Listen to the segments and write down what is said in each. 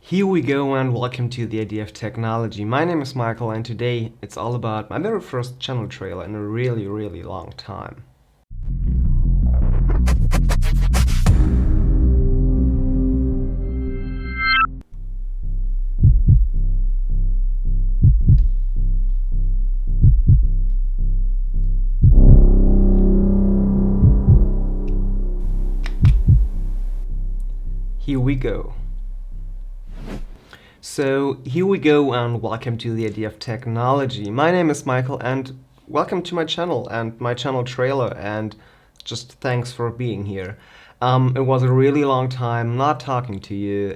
Here we go and welcome to the Idea of Technology. My name is Michael and today it's all about my very first channel trailer in a really long time. Here we go. So here we go and welcome to the Idea of Technology. My name is Michael and welcome to my channel and my channel trailer, and just thanks for being here. It was a really long time not talking to you.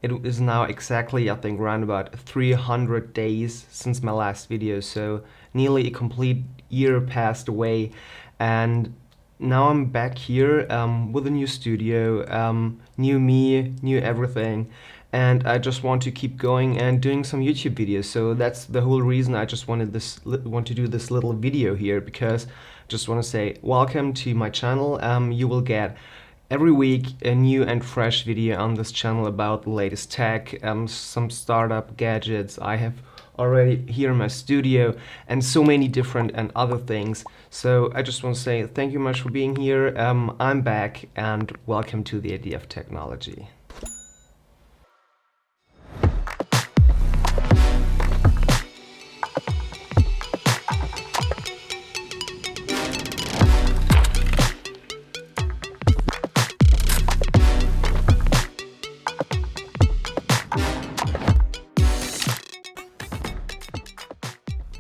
It is now exactly, I think, around about 300 days since my last video, so nearly a complete year passed away, and now I'm back here with a new studio, new me, new everything, and I just want to keep going and doing some YouTube videos. So that's the whole reason I just want to do this little video here, because I just want to say welcome to my channel. You will get every week a new and fresh video on this channel about the latest tech, some startup gadgets I have already here in my studio, and so many different and other things. So I just want to say thank you much for being here. I'm back and welcome to the Idea of Technology.